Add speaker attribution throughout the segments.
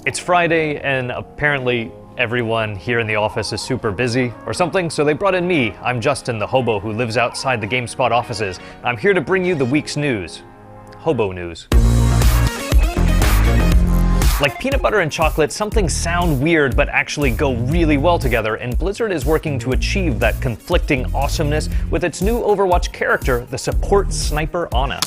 Speaker 1: It's Friday, and apparently everyone here in the office is super busy or something, so they brought in me. I'm Justin, the hobo who lives outside the GameSpot offices. I'm here to bring you the week's news. Hobo news. Like peanut butter and chocolate, some things sound weird but actually go really well together, and Blizzard is working to achieve that conflicting awesomeness with its new Overwatch character, the support sniper Ana.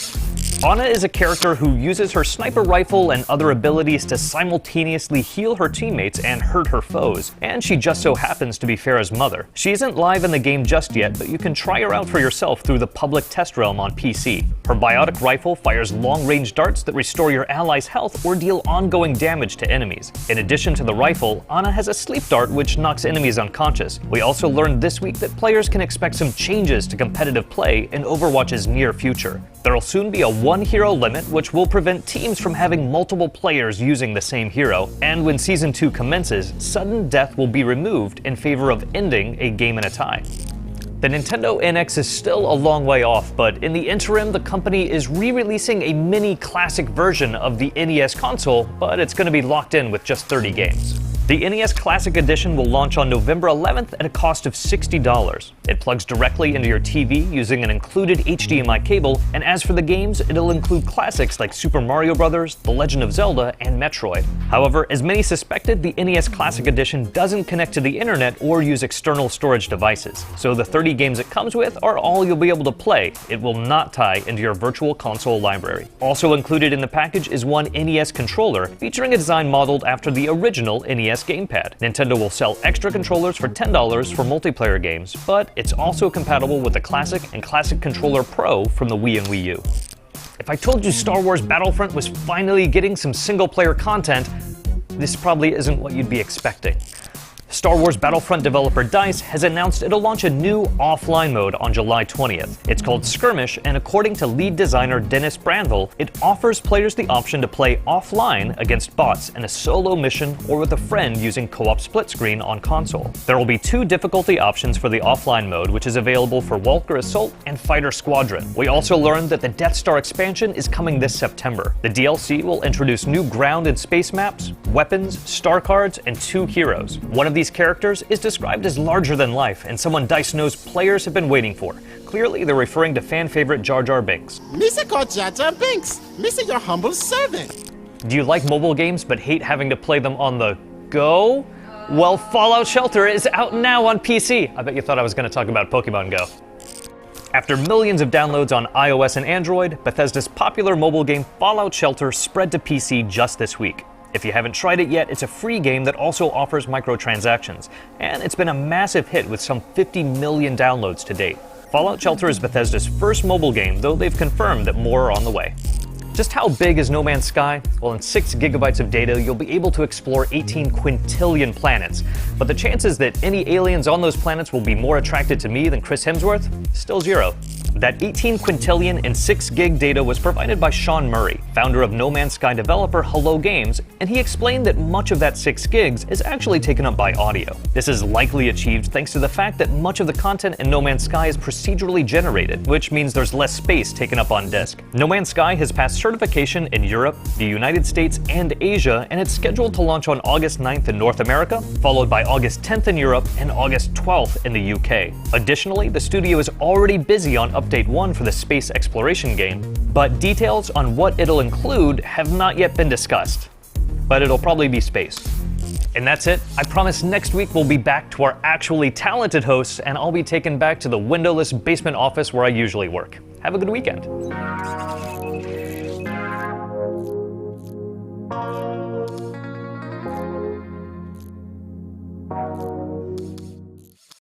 Speaker 1: Ana is a character who uses her sniper rifle and other abilities to simultaneously heal her teammates and hurt her foes, and she just so happens to be Pharah's mother. She isn't live in the game just yet, but you can try her out for yourself through the public test realm on PC. Her biotic rifle fires long-range darts that restore your allies' health or deal ongoing damage to enemies. In addition to the rifle, Ana has a sleep dart which knocks enemies unconscious. We also learned this week that players can expect some changes to competitive play in Overwatch's near future. There'll soon be a one-hero limit, which will prevent teams from having multiple players using the same hero, and when Season 2 commences, sudden death will be removed in favor of ending a game in a tie. The Nintendo NX is still a long way off, but in the interim, the company is re-releasing a mini classic version of the NES console, but it's going to be locked in with just 30 games. The NES Classic Edition will launch on November 11th at a cost of $60. It plugs directly into your TV using an included HDMI cable, and as for the games, it'll include classics like Super Mario Bros., The Legend of Zelda, and Metroid. However, as many suspected, the NES Classic Edition doesn't connect to the internet or use external storage devices, so the 30 games it comes with are all you'll be able to play. It will not tie into your virtual console library. Also included in the package is one NES controller, featuring a design modeled after the original NES gamepad. Nintendo will sell extra controllers for $10 for multiplayer games, but it's also compatible with the Classic and Classic Controller Pro from the Wii and Wii U. If I told you Star Wars Battlefront was finally getting some single-player content, this probably isn't what you'd be expecting. Star Wars Battlefront developer DICE has announced it'll launch a new offline mode on July 20th. It's called Skirmish, and according to lead designer Dennis Branville, it offers players the option to play offline against bots in a solo mission or with a friend using co-op split screen on console. There will be two difficulty options for the offline mode, which is available for Walker Assault and Fighter Squadron. We also learned that the Death Star expansion is coming this September. The DLC will introduce new ground and space maps, weapons, star cards, and two heroes. One of these characters is described as larger than life, and someone DICE knows players have been waiting for. Clearly, they're referring to fan favorite Jar Jar Binks.
Speaker 2: Missa called Jar Jar Binks. Missa, your humble servant.
Speaker 1: Do you like mobile games but hate having to play them on the go? Well, Fallout Shelter is out now on PC. I bet you thought I was going to talk about Pokemon Go. After millions of downloads on iOS and Android, Bethesda's popular mobile game Fallout Shelter spread to PC just this week. If you haven't tried it yet, it's a free game that also offers microtransactions, and it's been a massive hit with some 50 million downloads to date. Fallout Shelter is Bethesda's first mobile game, though they've confirmed that more are on the way. Just how big is No Man's Sky? Well, in 6 gigabytes of data, you'll be able to explore 18 quintillion planets. But the chances that any aliens on those planets will be more attracted to me than Chris Hemsworth? Still zero. That 18 quintillion and 6 gig data was provided by Sean Murray, founder of No Man's Sky developer Hello Games, and he explained that much of that 6 gigs is actually taken up by audio. This is likely achieved thanks to the fact that much of the content in No Man's Sky is procedurally generated, which means there's less space taken up on disk. No Man's Sky has passed certification in Europe, the United States, and Asia, and it's scheduled to launch on August 9th in North America, followed by August 10th in Europe and August 12th in the UK. Additionally, the studio is already busy on Update 1 for the space exploration game, but details on what it'll include have not yet been discussed. But it'll probably be space. And that's it. I promise next week we'll be back to our actually talented hosts, and I'll be taken back to the windowless basement office where I usually work. Have a good weekend.